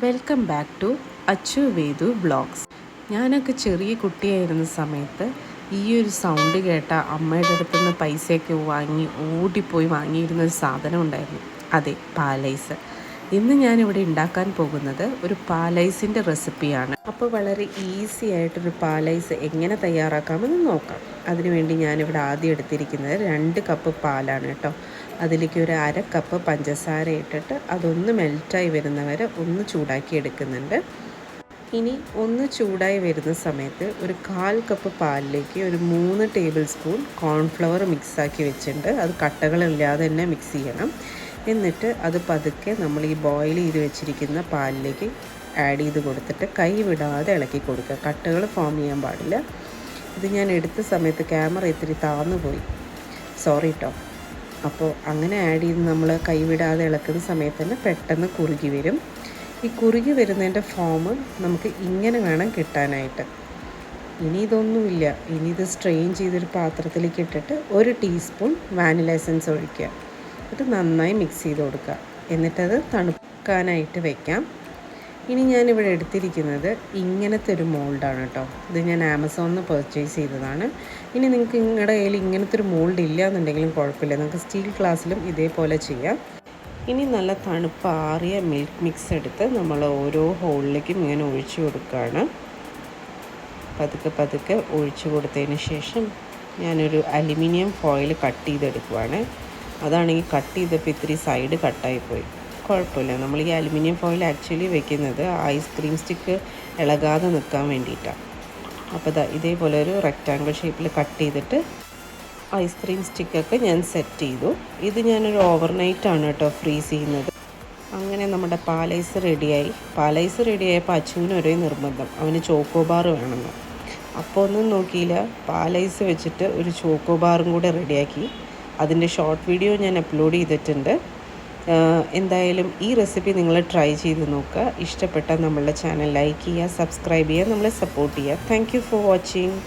Welcome back to Achu Vedu vlogs. ഞാനൊക്കെ ചെറിയ കുട്ടിയായിരുന്ന സമയത്ത് ഈ ഒരു സൗണ്ട് കേട്ട അമ്മയുടെ അടുത്തുനിന്ന് പൈസയൊക്കെ വാങ്ങി ഓടിപ്പോയി വാങ്ങിയിരുന്ന ഒരു സാധനം ഉണ്ടായിരുന്നു. അതെ, പാലൈസ്. ഇന്ന് ഞാനിവിടെ ഉണ്ടാക്കാൻ പോകുന്നത് ഒരു പാലൈസിൻ്റെ റെസിപ്പിയാണ്. അപ്പോൾ വളരെ ഈസി ആയിട്ടൊരു പാലൈസ് എങ്ങനെ തയ്യാറാക്കാമെന്ന് നോക്കാം. അതിനുവേണ്ടി ഞാനിവിടെ ആദ്യം എടുത്തിരിക്കുന്നത് 2 കപ്പ് പാലാണ് കേട്ടോ. അതിലേക്ക് ഒരു 1/2 കപ്പ് പഞ്ചസാര ഇട്ടിട്ട് അതൊന്ന് മെൽറ്റായി വരുന്നവരെ ഒന്ന് ചൂടാക്കി എടുക്കുന്നുണ്ട്. ഇനി ഒന്ന് ചൂടായി വരുന്ന സമയത്ത് ഒരു 1/4 കപ്പ് പാലിലേക്ക് ഒരു 3 ടേബിൾ സ്പൂൺ കോൺഫ്ലവർ മിക്സാക്കി വെച്ചിട്ടുണ്ട്. അത് കട്ടകളില്ലാതെ തന്നെ മിക്സ് ചെയ്യണം. എന്നിട്ട് അത് പതുക്കെ നമ്മൾ ഈ ബോയിൽ ചെയ്ത് വെച്ചിരിക്കുന്ന പാലിലേക്ക് ആഡ് ചെയ്ത് കൊടുത്തിട്ട് കൈ വിടാതെ ഇളക്കി കൊടുക്കുക. കട്ടകൾ ഫോം ചെയ്യാൻ പാടില്ല. ഇത് ഞാൻ എടുത്ത സമയത്ത് ക്യാമറ ഇത്തിരി താന്നു പോയി, സോറി കേട്ടോ. അപ്പോൾ അങ്ങനെ ആഡ് ചെയ്ത് നമ്മൾ കൈവിടാതെ ഇളക്കുന്ന സമയത്ത് തന്നെ പെട്ടെന്ന് കുറുകി വരും. ഈ കുറുകി വരുന്നതിൻ്റെ ഫോം നമുക്ക് ഇങ്ങനെ വേണം കിട്ടാനായിട്ട്. ഇനി ഇതൊന്നുമില്ല, ഇനി ഇത് സ്ട്രെയിൻ ചെയ്തൊരു പാത്രത്തിലേക്ക് ഇട്ടിട്ട് 1 ടീസ്പൂൺ വാനില എസൻസ് ഒഴിക്കുക. അത് നന്നായി മിക്സ് ചെയ്ത് കൊടുക്കുക. എന്നിട്ടത് തണുക്കാനായിട്ട് വയ്ക്കാം. ഇനി ഞാനിവിടെ എടുത്തിരിക്കുന്നത് ഇങ്ങനത്തെ ഒരു മോൾഡാണ് കേട്ടോ. ഇത് ഞാൻ ആമസോണിൽ നിന്ന് പർച്ചേസ് ചെയ്തതാണ്. ഇനി നിങ്ങൾക്ക് നിങ്ങളുടെ കയ്യിൽ ഇങ്ങനത്തെ ഒരു മോൾഡ് ഇല്ല എന്നുണ്ടെങ്കിലും കുഴപ്പമില്ല, നിങ്ങൾക്ക് സ്റ്റീൽ ഗ്ലാസ്സിലും ഇതേപോലെ ചെയ്യാം. ഇനി നല്ല തണുപ്പാറിയ മിൽക്ക് മിക്സ് എടുത്ത് നമ്മൾ ഓരോ ഹോളിലേക്കും ഇങ്ങനെ ഒഴിച്ചു കൊടുക്കുകയാണ്. പതുക്കെ പതുക്കെ ഒഴിച്ചു കൊടുത്തതിന് ശേഷം ഞാനൊരു അലുമിനിയം ഫോയിൽ കട്ട് ചെയ്തെടുക്കുവാണ്. അതാണെങ്കിൽ കട്ട് ചെയ്തപ്പോൾ ഇത്തിരി സൈഡ് കട്ടായിപ്പോയി. കുഴപ്പമില്ല, നമ്മൾ ഈ അലുമിനിയം ഫോയിൽ ആക്ച്വലി വെക്കുന്നത് ഐസ്ക്രീം സ്റ്റിക്ക് ഇളകാതെ നിൽക്കാൻ വേണ്ടിയിട്ടാണ്. അപ്പോൾ ഇതേപോലെ ഒരു റെക്റ്റാങ്കിൾ ഷേപ്പിൽ കട്ട് ചെയ്തിട്ട് ഐസ്ക്രീം സ്റ്റിക്കൊക്കെ ഞാൻ സെറ്റ് ചെയ്തു. ഇത് ഞാനൊരു ഓവർനൈറ്റാണ് കേട്ടോ ഫ്രീസ് ചെയ്യുന്നത്. അങ്ങനെ നമ്മുടെ പാലൈസ് റെഡിയായി. പാലൈസ് റെഡിയായപ്പോൾ അച്ചുവിന് ഒരേ നിർബന്ധം, അവന് ചോക്കോബാർ വേണമെന്ന്. അപ്പോൾ ഒന്നും നോക്കിയില്ല, പാലൈസ് വെച്ചിട്ട് ഒരു ചോക്കോബാറും കൂടെ റെഡിയാക്കി. അതിൻ്റെ ഷോർട്ട് വീഡിയോ ഞാൻ അപ്ലോഡ് ചെയ്തിട്ടുണ്ട്. എന്തായാലും ഈ റെസിപ്പി നിങ്ങൾ ട്രൈ ചെയ്ത് നോക്കുക. ഇഷ്ടപ്പെട്ടാൽ നമ്മളുടെ ചാനൽ ലൈക്ക് ചെയ്യുക, സബ്സ്ക്രൈബ് ചെയ്യുക, നമ്മളെ സപ്പോർട്ട് ചെയ്യുക. Thank you for watching.